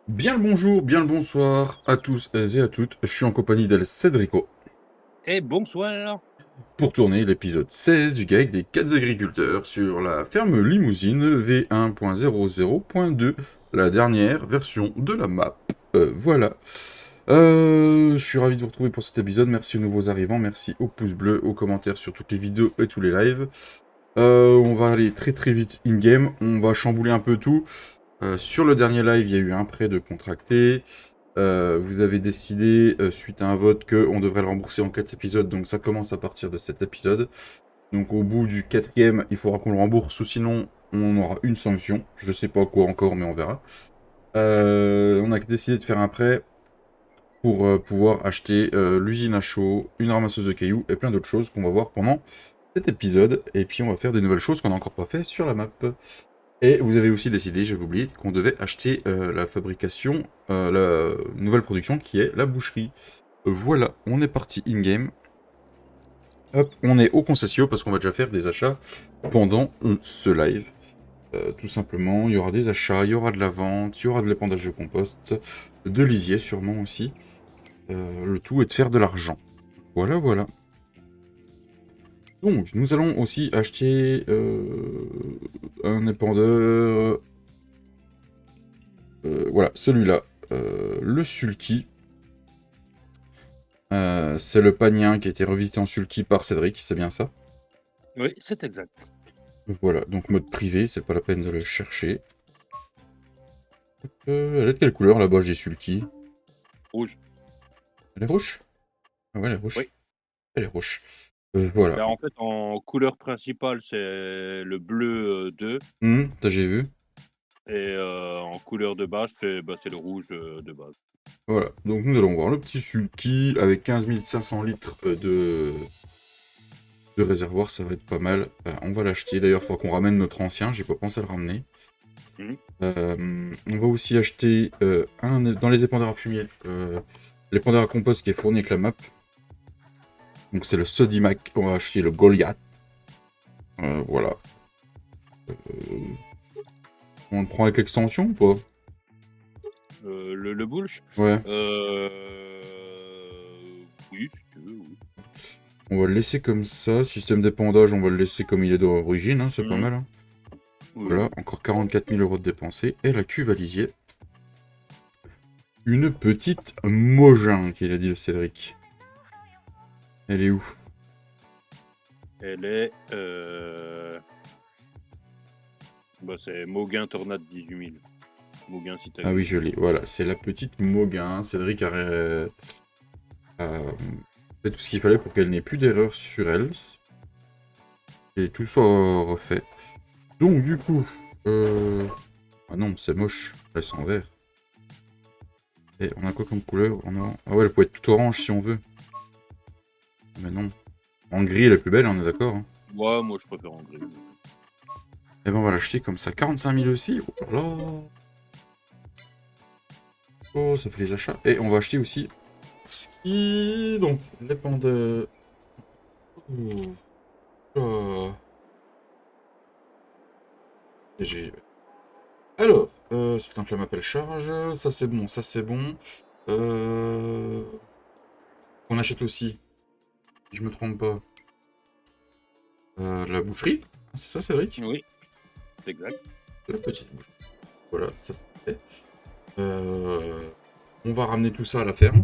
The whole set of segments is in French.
Bien le bonjour, bien le bonsoir à tous et à toutes. Je suis en compagnie d'El Cédrico Et bonsoir. pour tourner l'épisode 16 du GAEC des 4 agriculteurs sur la ferme Limousine V1.00.2, la dernière version de la map. Voilà. Je suis ravi de vous retrouver pour cet épisode. Merci aux nouveaux arrivants, merci aux pouces bleus, aux commentaires sur toutes les vidéos et tous les lives. On va aller très très vite in-game, on va chambouler un peu tout. Sur le dernier live, il y a eu un prêt de contracté. Vous avez décidé, suite à un vote, qu'on devrait le rembourser en 4 épisodes, donc ça commence à partir de cet épisode. Donc au bout du 4e, il faudra qu'on le rembourse, ou sinon on aura une sanction. Je sais pas quoi encore, mais on verra. On a décidé de faire un prêt pour pouvoir acheter l'usine à chaud, une ramasseuse de cailloux et plein d'autres choses qu'on va voir pendant cet épisode. Et puis on va faire des nouvelles choses qu'on n'a encore pas fait sur la map. Et vous avez aussi décidé, j'avais oublié, qu'on devait acheter la fabrication, la nouvelle production qui est la boucherie. Voilà, on est parti in-game. Hop, on est au concessio parce qu'on va déjà faire des achats pendant ce live. Tout simplement, il y aura des achats, il y aura de la vente, il y aura de l'épandage de compost, de lisier sûrement aussi. Le tout est de faire de l'argent. Voilà, voilà. Donc, nous allons aussi acheter un épandeur. Voilà, celui-là. Le sulky. C'est le pagnien qui a été revisité en sulky par Cédric, c'est bien ça? Oui, c'est exact. Voilà, donc mode privé, c'est pas la peine de le chercher. Elle est de quelle couleur là-bas, j'ai sulky? Rouge. Elle est rouge? Ah ouais, elle est rouge. Oui. Elle est rouge. Voilà. Bah, en fait, en couleur principale, c'est le bleu 2 Ça j'ai vu. et en couleur de base, c'est le rouge de base. Voilà, donc nous allons voir le petit sulky avec 15 500 litres de réservoir, ça va être pas mal. On va l'acheter, d'ailleurs il faudra qu'on ramène notre ancien, j'ai pas pensé à le ramener. Mmh. On va aussi acheter dans les épandeurs à fumier, l'épandeur à compost qui est fourni avec la map. Donc c'est le Sodimac, on va acheter le Goliath. Voilà. On le prend avec l'extension ou pas? Le Bullsh? Ouais. Heu, oui, si tu veux, oui. On va le laisser comme ça. Système d'épandage, on va le laisser comme il est d'origine, hein, c'est pas Mmh. mal. Hein. Oui, Voilà, oui. encore 44 000 € de dépensés. Et la cuve à lisier. Une petite Mogin, qu'il a dit le Cédric. Elle est où? Elle est, bah, c'est Mauguin Tornade 18 000. Mauguin site Ah oui, je agricole. l'ai. Voilà, c'est la petite Mogin. Cédric a fait tout ce qu'il fallait pour qu'elle n'ait plus d'erreur sur elle. Et tout soit refait. Donc, du coup... Ah non, c'est moche. Elle est en vert. Et on a quoi comme couleur? Ah ouais, elle peut être tout orange si on veut. Mais non. En gris, elle est plus belle, on est d'accord. Hein. Ouais, moi je préfère en gris. Et ben on va l'acheter comme ça. 45 000 aussi. Oh là là. Oh, ça fait les achats. Et on va acheter aussi ski. Donc, les pandas. Oh. Oh. J'ai... Alors, c'est temps que la map elle charge. Ça c'est bon, ça c'est bon. Euh... On achète aussi, si je me trompe pas, la boucherie. Ah, c'est ça, Cédric? Oui, c'est exact. C'est la petite boucherie. Voilà, ça c'est fait. Euh, On va ramener tout ça à la ferme.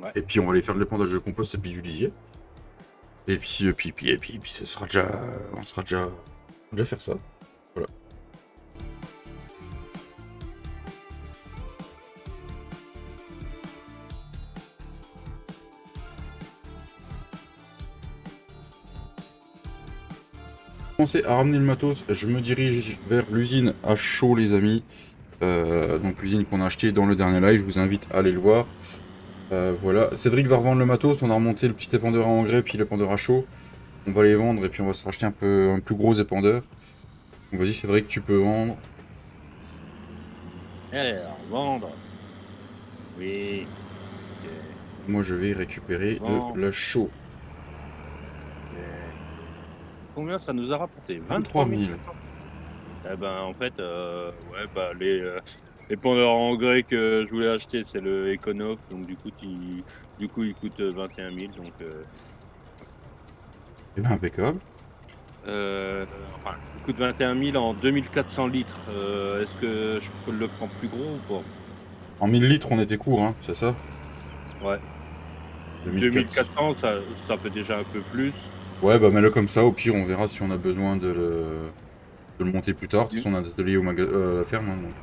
Ouais. Et puis on va aller faire de l'épandage de compost et puis du lisier. Et puis, ce sera déjà. On sera déjà faire ça. Voilà. Commencer à ramener le matos, je me dirige vers l'usine à chaud, les amis. Donc l'usine qu'on a acheté dans le dernier live, je vous invite à aller le voir. Voilà, Cédric va revendre le matos, on a remonté le petit épandeur à engrais puis l'épandeur à chaud. On va les vendre et puis on va se racheter un plus gros épandeur. Donc vas-y Cédric, tu peux vendre. Alors, vendre. Oui. OK. Moi je vais récupérer de Vendre. la chaux. OK. Combien ça nous a rapporté? 23 23 000. 400. Eh ben, en fait, ouais, bah, les, L'épandeur engrais que je voulais acheter, c'est le Econov, donc du coup, il coûte 21 000. Donc, Eh ben, impeccable. enfin, il coûte 21 000 en 2400 litres. Est-ce que je peux le prendre plus gros ou pas? En 1000 litres, on était court, hein, c'est ça? Ouais. 2004. 2400, ça fait déjà un peu plus. Ouais, bah mets-le comme ça, au pire, on verra si on a besoin de le monter plus tard. De toute Lui- façon, on a un atelier à la ferme, hein, donc.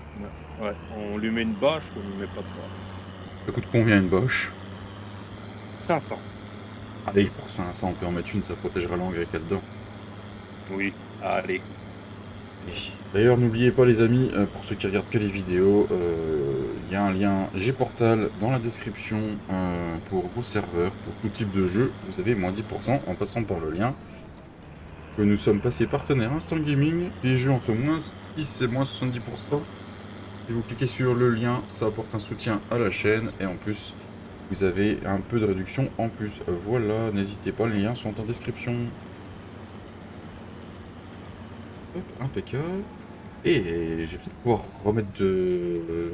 Ouais, ouais. On lui met une bâche ou on lui met pas de bâche? Ça coûte combien une boche? 500. Allez, pour 500, on peut en mettre une, ça protégera l'engrais qu'il y a dedans. Oui, allez. Et d'ailleurs, n'oubliez pas, les amis, pour ceux qui regardent que les vidéos, il y a un lien Gportal dans la description pour vos serveurs, pour tout type de jeu. Vous avez moins 10% en passant par le lien. Que nous sommes passés partenaires Instant Gaming, des jeux entre moins 10 et moins 70%. Si vous cliquez sur le lien, ça apporte un soutien à la chaîne et en plus, vous avez un peu de réduction en plus. Voilà, n'hésitez pas, les liens sont en description. Hop, impeccable. Et je vais peut-être pouvoir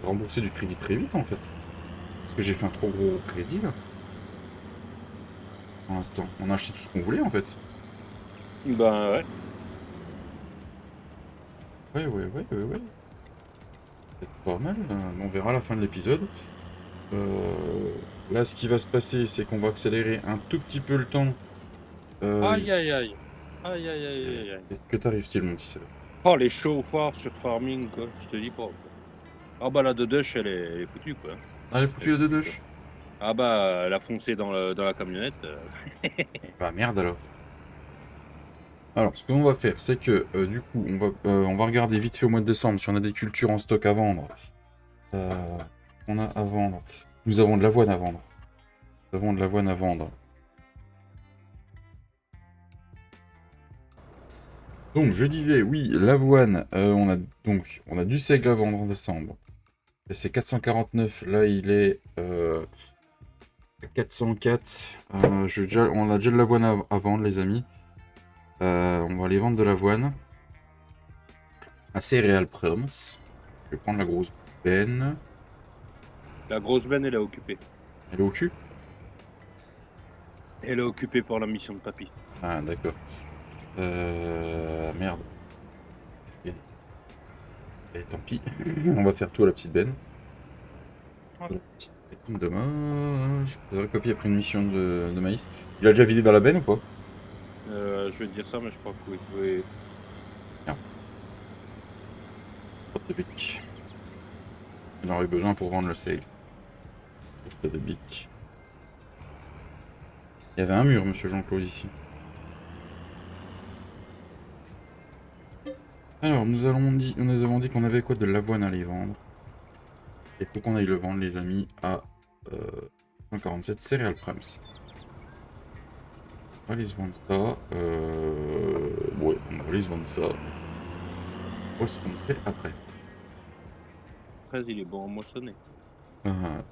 rembourser du crédit très vite en fait. Parce que j'ai fait un trop gros crédit là. Pour l'instant. On a acheté tout ce qu'on voulait en fait. Ben ouais. Ouais. C'est pas mal. On verra à la fin de l'épisode. Là, ce qui va se passer, c'est qu'on va accélérer un tout petit peu le temps. Euh, Aïe, aïe, aïe. Aïe, aïe, aïe, aïe, aïe. Qu'est-ce que t'arrive-t-il, mon petit Seb? Oh, les chauffards sur farming, quoi. Je te dis pas, quoi. Ah bah la Dodush, elle est foutue, quoi. Ah, elle est Elle est foutue la foutue, quoi. deduche? Ah bah, elle a foncé dans la camionnette. Eh bah merde alors. Alors, ce qu'on va faire, c'est que du coup, on va regarder vite fait au mois de décembre si on a des cultures en stock à vendre. On a à vendre. Nous avons de l'avoine à vendre. Nous avons de l'avoine à vendre. Donc, je disais, oui, l'avoine, on a du seigle à vendre en décembre. Et c'est 449. Là, il est 404. On a déjà de l'avoine à vendre, les amis. On va aller vendre de l'avoine à Cereal Proms. Je vais prendre la grosse benne. La grosse benne, elle est occupée. Elle est au cul? Elle est occupée pour la mission de papy. Ah, d'accord. Merde. Et tant pis. On va faire tout à la petite benne. Ah. La petite benne, dommage. Papy a pris une mission de maïs. Il a déjà vidé dans la benne ou pas? Je vais te dire ça, mais je crois que oui. Oui. Merde. Pas de bic. Il en aurait besoin pour vendre le sale. Pas de bic. Il y avait un mur, monsieur Jean-Claude, ici. Alors, nous avons dit qu'on avait quoi de l'avoine à les vendre. Il faut qu'on aille le vendre, les amis, à 147 Cereal Prams. On va aller se vendre ça. Ouais, on va aller se vendre ça. On va ce qu'on fait après. 13, il est bon à moissonner. Euh,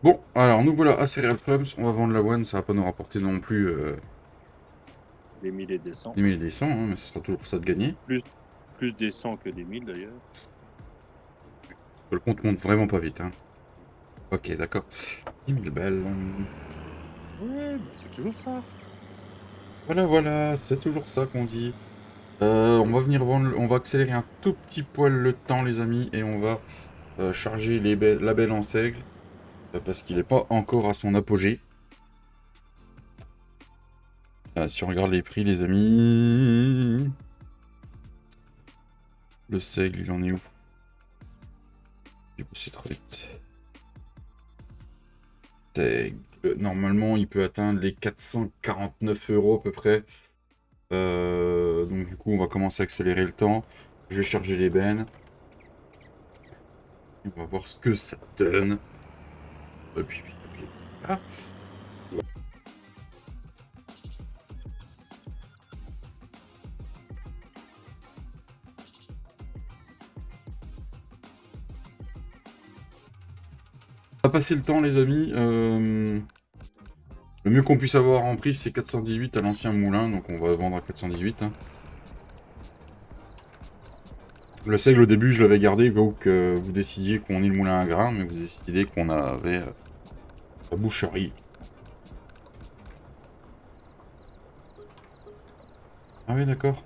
Bon, alors nous voilà à Cereal Prams. On va vendre l'avoine, ça va pas nous rapporter non plus Des 1000 et des 100. des 1000 et des 100, hein, mais ce sera toujours ça de gagner. Plus des 100 que des 1000 d'ailleurs. Le compte monte vraiment pas vite. Hein. Ok, d'accord. 10 000 balles. Ouais, bah, c'est toujours ça. Voilà, c'est toujours ça qu'on dit. On va venir vendre, on va accélérer un tout petit poil le temps, les amis, et on va charger la benne en seigle, parce qu'il n'est pas encore à son apogée. Si on regarde les prix, les amis, le seigle, il en est où? J'ai passé trop vite. Seigle, normalement, il peut atteindre les 449 € à peu près. Donc du coup, on va commencer à accélérer le temps. Je vais charger les bennes. On va voir ce que ça donne. Et puis, voilà. On va passer le temps, les amis. Le mieux qu'on puisse avoir en prix, c'est 418 à l'ancien moulin. Donc on va vendre à 418. Hein. Le seigle, au début, je l'avais gardé au cas où que vous décidiez qu'on ait le moulin à grains, mais vous décidez qu'on avait la boucherie. Ah oui, d'accord.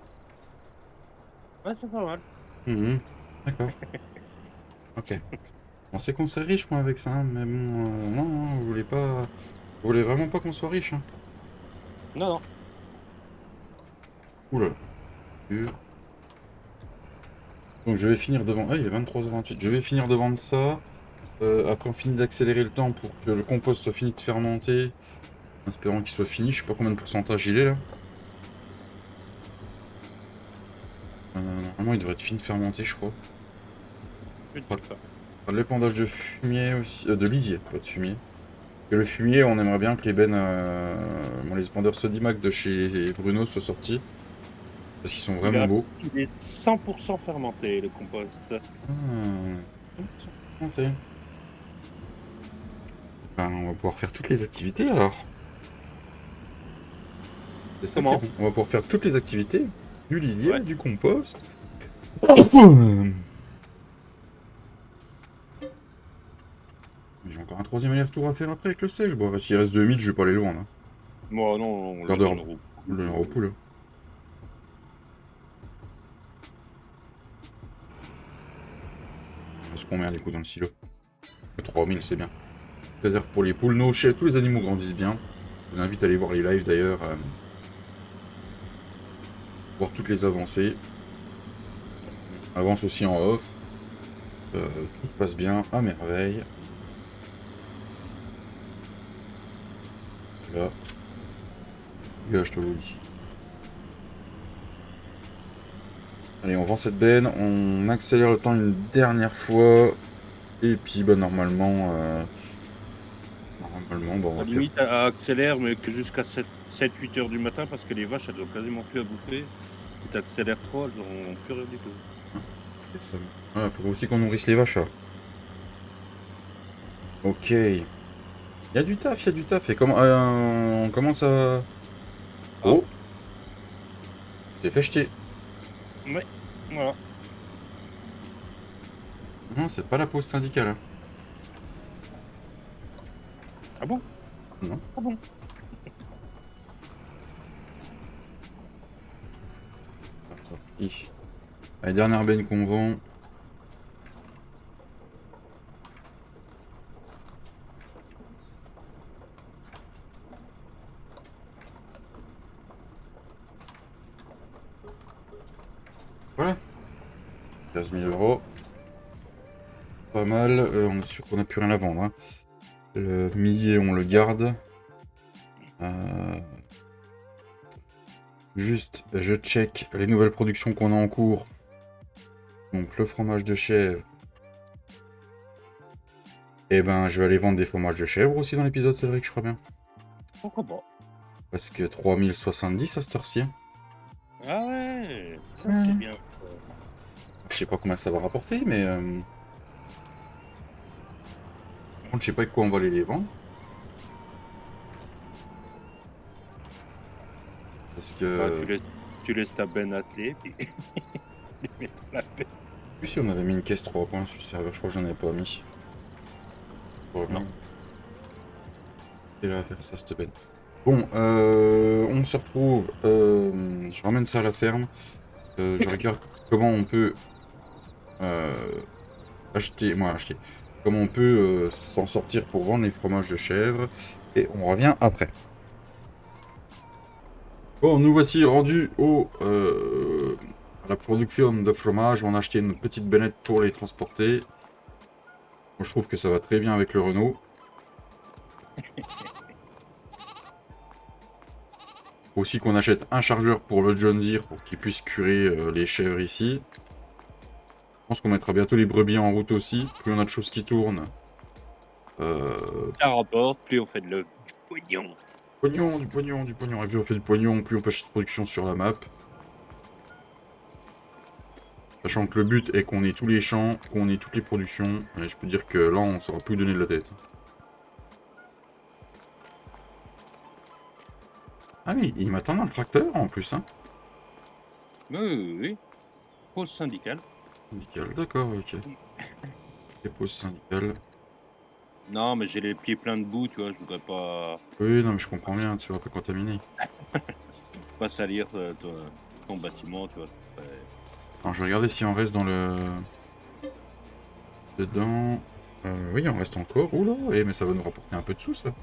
Ouais, c'est pas mal. Mhm. D'accord. Ok. On sait qu'on serait riche, moi, avec ça, hein, mais bon, non, non, vous voulez pas... Vous voulez vraiment pas qu'on soit riche, hein. Non, non. Oula. Sûr. Donc je vais finir devant... Ah, il est 23h28. Je vais finir devant de ça. Après, on finit d'accélérer le temps pour que le compost soit fini de fermenter. En espérant qu'il soit fini. Je sais pas combien de pourcentage il est, là. Normalement, il devrait être fini de fermenter, je crois. Je vais te dire ça. L'épandage de fumier aussi... de lisier, pas de fumier. Et le fumier, on aimerait bien que les bennes... bon, les épandeurs Sodimac de chez Bruno soient sortis. Parce qu'ils sont vraiment beaux. Il est 100% fermenté, le compost. Ah, fermenté. Ben, on va pouvoir faire toutes les activités, alors. C'est ça qui est Comment? bon. On va pouvoir faire toutes les activités. Du lisier, Ouais. du compost. J'ai encore un troisième aller-retour à faire après avec le sel. Bon, s'il reste 2000, je vais pas aller loin, là. Moi, non, on Quart le d'heure. donne au Le repos, là. Parce qu'on met les coups dans le silo. 3000, c'est bien. Réserve pour les poules. Nos chais, tous les animaux grandissent bien. Je vous invite à aller voir les lives, d'ailleurs. Voir toutes les avancées. On avance aussi en off. Tout se passe bien, à merveille. Là. Là, je te le dis. Allez, on vend cette benne, on accélère le temps une dernière fois. Et puis, bah, normalement, bah, on À la va faire... limite, accélère, mais que jusqu'à 7-8 heures du matin, parce que les vaches, elles ont quasiment plus à bouffer. Si tu accélères trop, elles n'auront plus rien du tout. C'est ça. Ah, faut aussi qu'on nourrisse les vaches, là. Ok. Il y a du taf, il y a du taf. Et comment... on commence à... Ah, Oh, t'es fait jeter. ouais, voilà. Non, c'est pas la pause syndicale, hein. Ah bon? Non. Ah bon? Hi. La dernière benne qu'on vend. Voilà. 15 000 euros. Pas mal. On est sûr qu'on n'a plus rien à vendre, hein. Le millet, on le garde. Juste, je check les nouvelles productions qu'on a en cours. Donc, le fromage de chèvre. Et ben, je vais aller vendre des fromages de chèvre aussi dans l'épisode, c'est vrai que je crois bien. Pourquoi pas? Parce que 3070 à cette heure-ci. Ah ouais, ça c'est Ouais. bien. Je sais pas combien ça va rapporter, mais... Par contre, je sais pas avec quoi on va aller les vendre. Parce Bah, que... tu laisses ta benne attelée, puis tu mets dans la benne. Plus si on avait mis une caisse 3 points sur le serveur, je crois que j'en ai pas mis. Non. Et là, à faire ça, cette peine. Bon, on se retrouve. Je ramène ça à la ferme. Je regarde comment on peut acheter. Moi, acheter. Comment on peut s'en sortir pour vendre les fromages de chèvre. Et on revient après. Bon, nous voici rendus à la production de fromage. On a acheté une petite bennette pour les transporter. Moi, je trouve que ça va très bien avec le Renault. Aussi qu'on achète un chargeur pour le John Deere pour qu'il puisse curer les chèvres ici. Je pense qu'on mettra bientôt les brebis en route aussi. Plus on a de choses qui tournent. Ça rapporte, plus on fait du pognon. Pognon, du pognon, du pognon. Et plus on fait du pognon, plus on peut acheter de production sur la map. Sachant que le but est qu'on ait tous les champs, qu'on ait toutes les productions. Et je peux dire que là, on saura plus donner de la tête. Ah oui, il m'attend dans le tracteur en plus, hein. Oui, oui, oui. Pause syndicale. Syndical, d'accord, ok. Dépose syndicale. Non, mais j'ai les pieds pleins de boue, tu vois, je voudrais Oui, non, mais je comprends bien, tu vas pas contaminer. pas salir ton bâtiment, tu vois, ça serait... Alors, je vais regarder si on reste dans le... Dedans... oui, on reste encore. Oula, mais ça va nous rapporter un peu de sous, ça.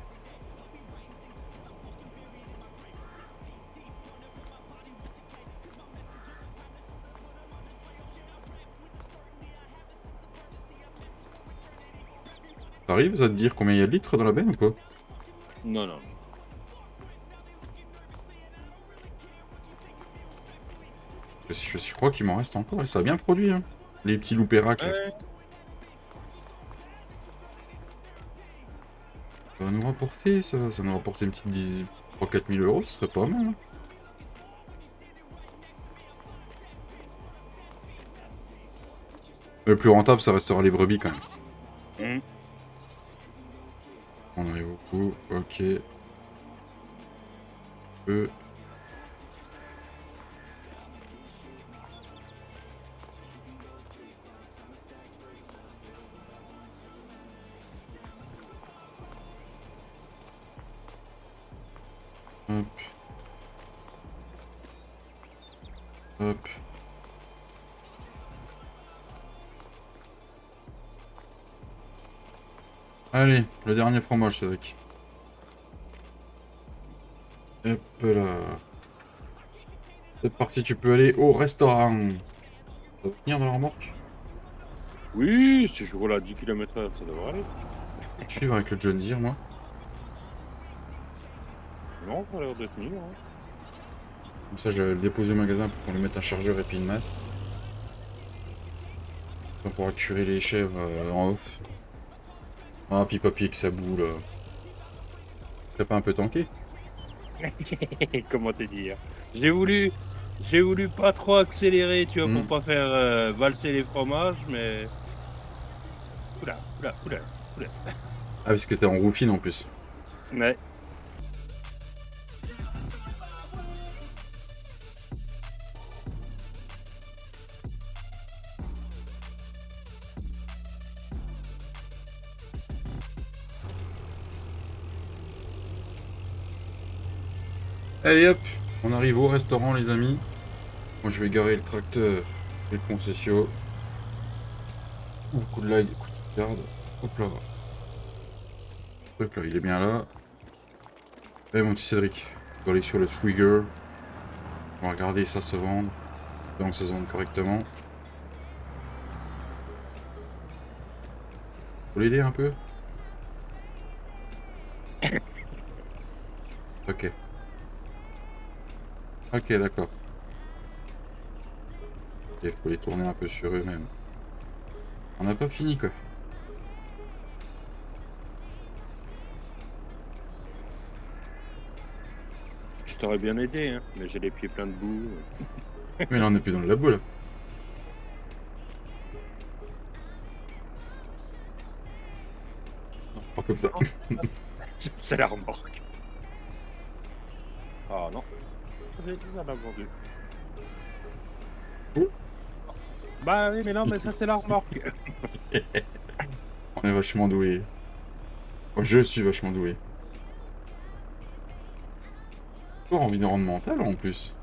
T'arrives à te dire combien il y a de litres dans la benne ou pas? Non, non. Je crois qu'il m'en reste encore et ça a bien produit, hein. Les petits loupéracs, là. Ouais. Ça va nous rapporter, ça va nous rapporter une petite 3-4 000 euros, ce serait pas mal, hein. Le plus rentable, ça restera les brebis, quand même. Mmh. On arrive au coup, ok. Peu. Hop. Hop. Allez, le dernier fromage, c'est vrai. Hop là. C'est parti, tu peux aller au restaurant. Ça va tenir dans la remorque? Oui, si je roule à 10 km/h, ça devrait aller. Je vais te suivre avec le John Deere, moi. Non, ça a l'air de tenir, hein. Comme ça, je vais le déposer au magasin pour qu'on lui mette un chargeur et puis une masse. On pourra curer les chèvres en off. Ah, puis papy avec sa boue, là. Ce serait pas un peu tanké? Comment te dire? J'ai voulu, j'ai voulu pas trop accélérer, tu vois, pour pas faire valser les fromages, mais... Oula, oula, oula, oula. Ah, parce que t'es en roue fine en plus. Ouais. Allez hop, on arrive au restaurant, les amis. Moi, je vais garer le tracteur et le concessio. Ouh, coup de lag, coup de garde. Hop là. Hop là, il est bien là. Allez, mon petit Cédric, on va aller sur le Swigger. On va regarder ça se vendre. Donc, ça se vende correctement. Faut l'aider un peu? Ok. Ok, d'accord. Il faut les tourner un peu sur eux-mêmes. On n'a pas fini, quoi. Je t'aurais bien aidé, hein, mais j'ai les pieds pleins de boue. Mais là, on n'est plus dans le labo, là. Non, pas comme ça. C'est la remorque. Ah non. J'ai déjà la vendu. Bah oui, mais non, mais ça c'est la remorque. On est vachement doué. Moi, je suis vachement doué. Encore environnemental, en plus.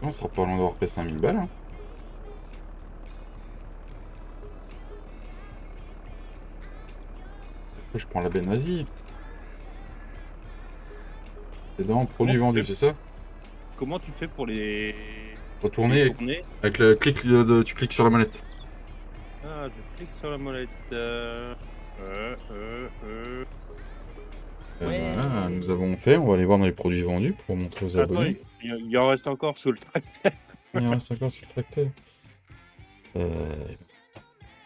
On sera pas loin d'avoir fait 5000 balles, hein. Après, je prends la benne nazie. C'est dans produit vendu, c'est ça? Comment tu fais pour les Retourner tourner? avec le clic tu cliques sur la manette. Ah, je clique sur la molette. Ouais. Voilà, nous avons fait. On va aller voir dans les produits vendus pour montrer aux Attends, abonnés. il en reste encore sous le track. Il en reste encore sur le tracteur.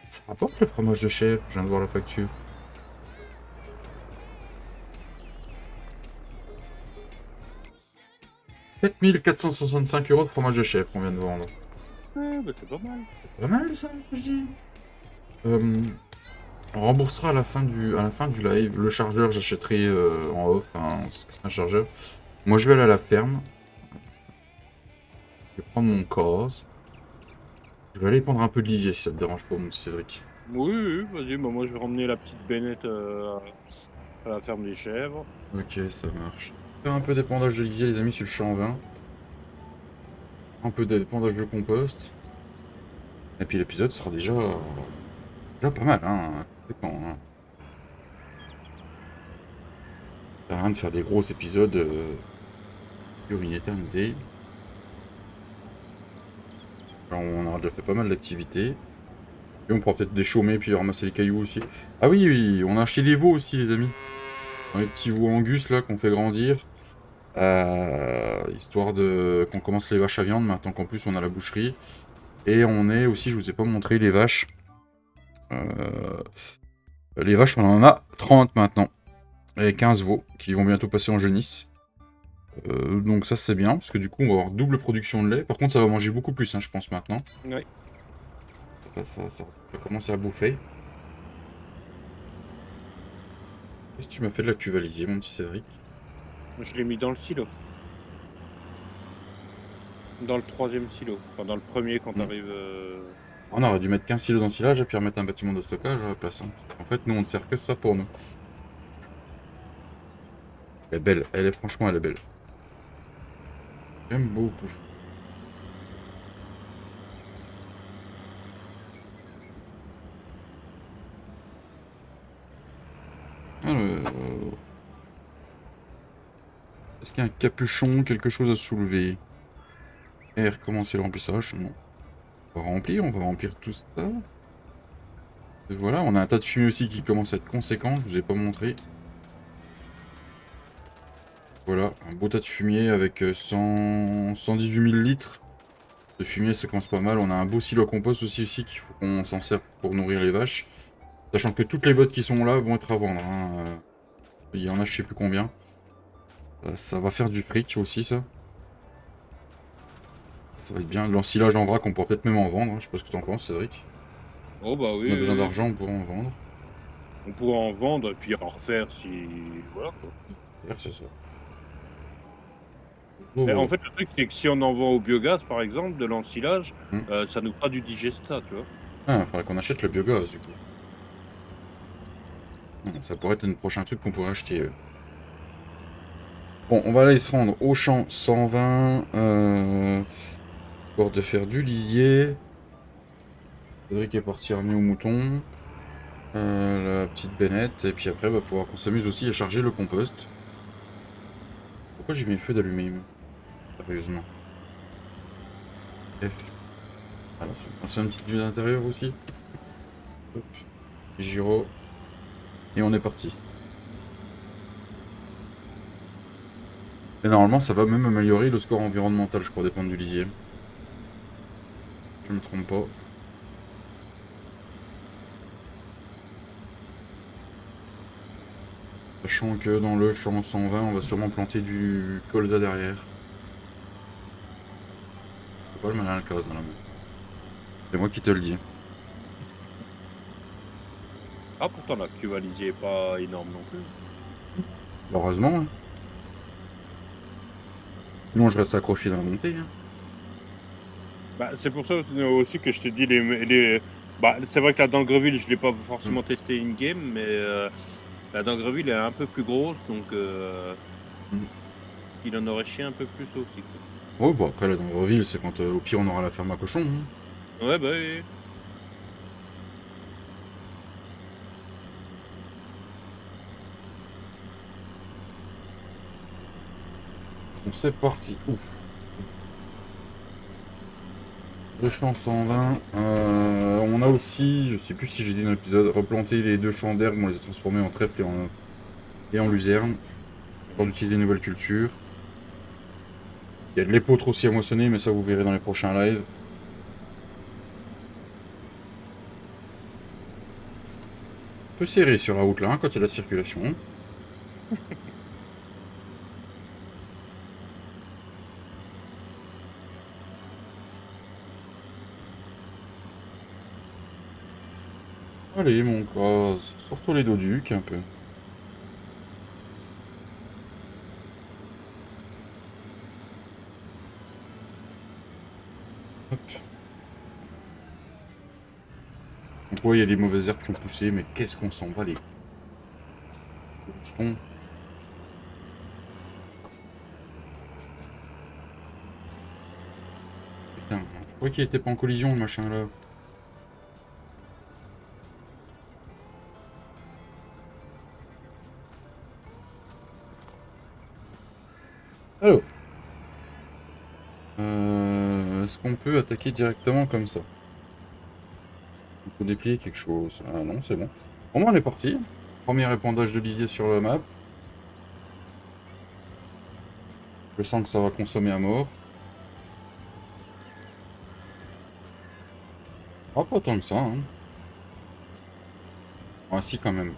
Ça rapporte le fromage de chèvre, je viens de voir la facture. « 7465 € de fromage de chèvre qu'on vient de vendre. Ouais, bah c'est pas mal. Pas mal ça, je dis. On remboursera à la fin du live. Le chargeur, j'achèterai en off, c'est un chargeur. Moi, je vais aller à la ferme. Je vais prendre mon cause. Je vais aller prendre un peu de lisier si ça te dérange pas, mon petit Cédric. Oui, oui, vas-y, bah, moi je vais ramener la petite bennette à la ferme des chèvres. Ok, ça marche. Faire un peu d'épandage de lisier, les amis, sur le champ en vin. Un peu d'épandage de compost. Et puis l'épisode sera déjà pas mal, hein. Conséquent, hein. Ça sert à rien de faire des gros épisodes sur une éternité. Alors, on aura déjà fait pas mal d'activités. Et on pourra peut-être déchaumer puis ramasser les cailloux aussi. Ah oui, oui, on a acheté des veaux aussi, les amis. Les petits veaux angus là qu'on fait grandir. Histoire de qu'on commence les vaches à viande maintenant qu'en plus on a la boucherie. Et on est aussi, je vous ai pas montré les vaches. Les vaches, on en a 30 maintenant. Et 15 veaux qui vont bientôt passer en genisse. Donc ça c'est bien, parce que du coup on va avoir double production de lait. Par contre ça va manger beaucoup plus, hein, je pense maintenant. Ouais. Ça va commencer à bouffer. Qu'est-ce que tu m'as fait de la cuvalisier, mon petit Cédric? Je l'ai mis dans le silo. Dans le 3e silo. Enfin, dans le premier quand Hmm. t'arrives. On aurait dû mettre 15 silos dans le silage et puis remettre un bâtiment de stockage à la place, hein. En fait, nous on ne sert que ça pour nous. Elle est belle, franchement elle est belle. J'aime beaucoup. Alors, est-ce qu'il y a un capuchon, quelque chose à soulever? Et recommencer le remplissage? Non. On va remplir tout ça. Et voilà, on a un tas de fumée aussi qui commence à être conséquent, je vous ai pas montré. Voilà, un beau tas de fumier avec 118 000 litres de fumier, ça commence pas mal. On a un beau silo à compost aussi qu'il faut qu'on s'en serve pour nourrir les vaches. Sachant que toutes les bottes qui sont là vont être à vendre, hein. Il y en a je sais plus combien. Ça va faire du fric aussi, ça. Ça va être bien. L'ensilage en vrac, on pourra peut-être même en vendre, hein. Je sais pas ce que t'en penses, Cédric. Oh bah On oui, a besoin oui, oui. d'argent, on pourra en vendre. On pourra en vendre et puis en refaire si. Voilà quoi. D'ailleurs, c'est ça. Mais en Oh, fait, le truc, c'est que si on en vend au biogaz, par exemple, de l'ensilage, hmm. ça nous fera du digesta, tu vois. Ah, il faudrait qu'on achète le biogaz, du coup. Ça pourrait être un prochain truc qu'on pourrait acheter. Bon, on va aller se rendre au champ 120. Pour de faire du lisier. Cédric est parti ramener au mouton. La petite bennette. Et puis après, il va falloir qu'on s'amuse aussi à charger le compost. Pourquoi j'ai mis le feu d'allumer? Sérieusement. F. Voilà, on se fait une petite vue d'intérieur aussi. Hop. Giro. Et on est parti. Et normalement, ça va même améliorer le score environnemental, je crois, dépendre du lisier. Je me trompe pas. Sachant que dans le champ 120, on va sûrement planter du colza derrière. C'est pas le malin le cas, là. C'est moi qui te le dis. Ah, pourtant, la cuvalisier est pas énorme non plus. Heureusement, hein. Sinon, je reste accroché dans la montée, hein. Bah, c'est pour ça aussi que je te dis Bah, c'est vrai que la Dangreville, je l'ai pas Mm. forcément testé in-game, mais la Dangreville est un peu plus grosse, donc Mm. il en aurait chié un peu plus aussi, quoi. Ouais, bah après, là, dans la ville, c'est quand au pire on aura la ferme à cochon, hein. Ouais, bah oui. Bon, c'est parti. Ouf. Le champ 120. On a aussi, je sais plus si j'ai dit dans l'épisode, replanté les 2 champs d'herbe, on les a transformés en trèfle et en luzerne. Pour d'utiliser de nouvelles cultures. Il y a de l'épeautre aussi à moissonner, mais ça vous verrez dans les prochains lives. Un peu serré sur la route là, hein, quand il y a la circulation. Allez, mon gaz, sors-toi les doducs un peu. Hop. Donc ouais, il y a des mauvaises herbes qui ont poussé, mais qu'est-ce qu'on s'en bat les boustons. Putain, je croyais qu'il était pas en collision le machin là. Alors, est-ce qu'on peut attaquer directement comme ça? Il faut déplier quelque chose. Ah non, c'est bon. Au moins on est parti. Premier épandage de lisier sur la map. Je sens que ça va consommer à mort. Ah, pas tant que ça, hein. Ah si, quand même.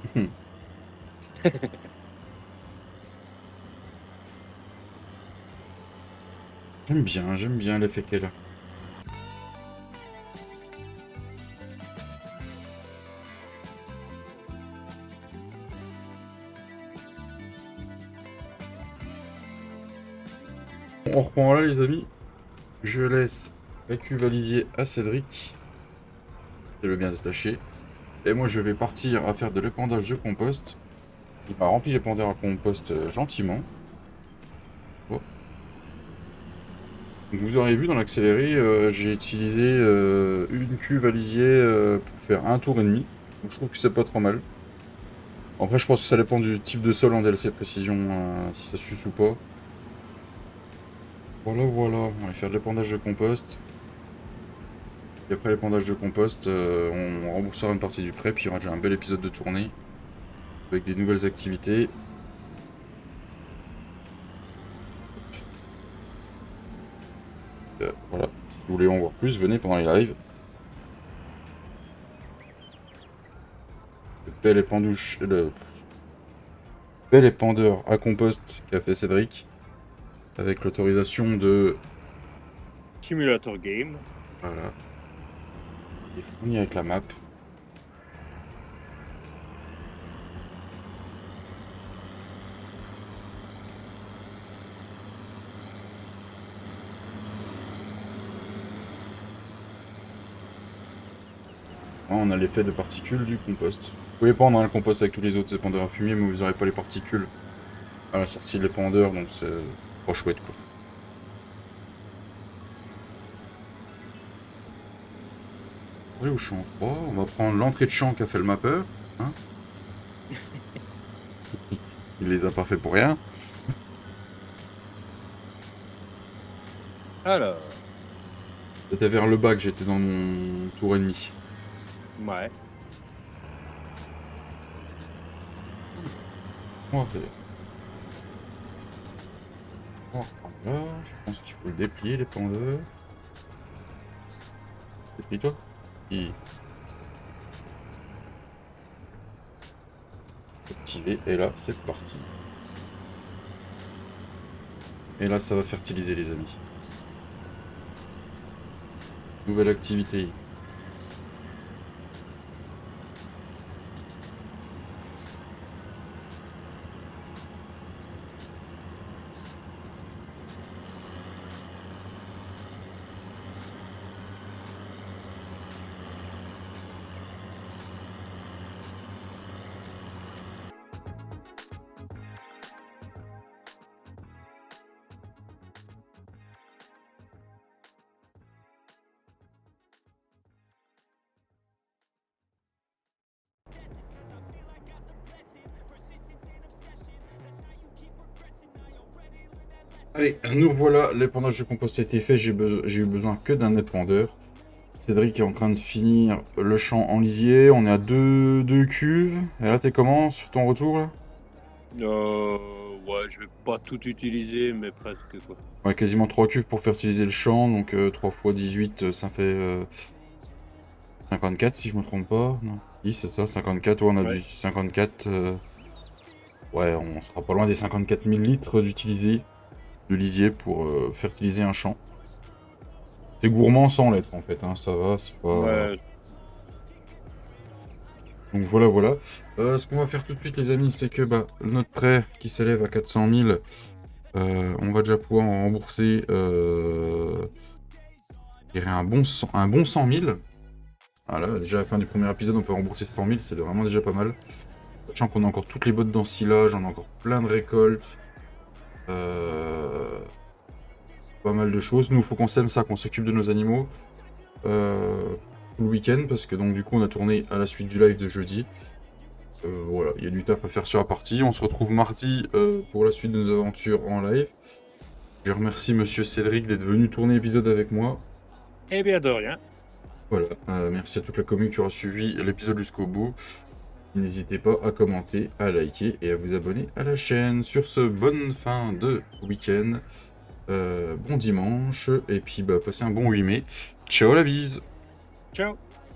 J'aime bien l'effet qu'elle a. On reprend là, les amis. Je laisse la cuve à lisier à Cédric. Je le bien attaché. Et moi, je vais partir à faire de l'épandage de compost. Il m'a rempli l'épandeur à compost gentiment. Oh. Donc, vous aurez vu dans l'accéléré, j'ai utilisé une cuve à lisier pour faire un tour et demi. Donc, je trouve que c'est pas trop mal. Après, je pense que ça dépend du type de sol en DLC précision, si ça suce ou pas. Voilà, voilà. On va faire de l'épandage de compost. Et après l'épandage de compost, on remboursera une partie du prêt, puis il y aura déjà un bel épisode de tournée avec des nouvelles activités. Voilà, si vous voulez en voir plus, venez pendant les lives. Le bel épandeur à compost qu'a fait Cédric, avec l'autorisation de... Simulator Game. Voilà. Il est fourni avec la map. Là, on a l'effet de particules du compost. Vous pouvez pendre le compost avec tous les autres épandeurs à fumier, mais vous n'aurez pas les particules à la sortie de l'épandeur, donc c'est pas chouette quoi. Allez au champ 3, on va prendre l'entrée de champ qu'a fait le mapper. Hein. Il les a pas fait pour rien. Alors. C'était vers le bas que j'étais dans mon tour et demi. Ouais. On va faire. On va reprendre là. Je pense qu'il faut le déplier, l'épandeur. Déplie-toi. Et... activer. Et là, c'est parti. Et là, ça va fertiliser, les amis. Nouvelle activité. Allez, nous voilà, l'épandage de compost a été fait, j'ai eu besoin que d'un épandeur. Cédric est en train de finir le champ en lisier, on est à deux cuves. Et là, t'es comment sur ton retour là? Ouais, je vais pas tout utiliser, mais presque quoi. Ouais, quasiment 3 cuves pour fertiliser le champ, donc 3 x 18, ça fait 54 si je me trompe pas. Non, 10, c'est ça, 54, ouais, on a Ouais. du 54. Ouais, on sera pas loin des 54 000 litres d'utilisé de lisier pour fertiliser un champ. C'est gourmand sans l'être en fait, hein, ça va, c'est pas... Ouais. Donc voilà, voilà. Ce qu'on va faire tout de suite, les amis, c'est que notre prêt qui s'élève à 400 000, on va déjà pouvoir en rembourser je dirais un bon 100 000. Voilà, déjà à la fin du premier épisode, on peut rembourser 100 000, c'est vraiment déjà pas mal. Sachant qu'on a encore toutes les bottes d'ensilage, on a encore plein de récoltes. Pas mal de choses. Nous, il faut qu'on sème ça, qu'on s'occupe de nos animaux. Tout le week-end, parce que donc du coup, on a tourné à la suite du live de jeudi. Voilà, il y a du taf à faire sur la partie. On se retrouve mardi pour la suite de nos aventures en live. Je remercie Monsieur Cédric d'être venu tourner l'épisode avec moi. Eh bien, de rien. Voilà, merci à toute la commune qui aura suivi l'épisode jusqu'au bout. N'hésitez pas à commenter, à liker et à vous abonner à la chaîne. Sur ce, bonne fin de week-end, bon dimanche, et puis passez un bon 8 mai. Ciao la bise! Ciao.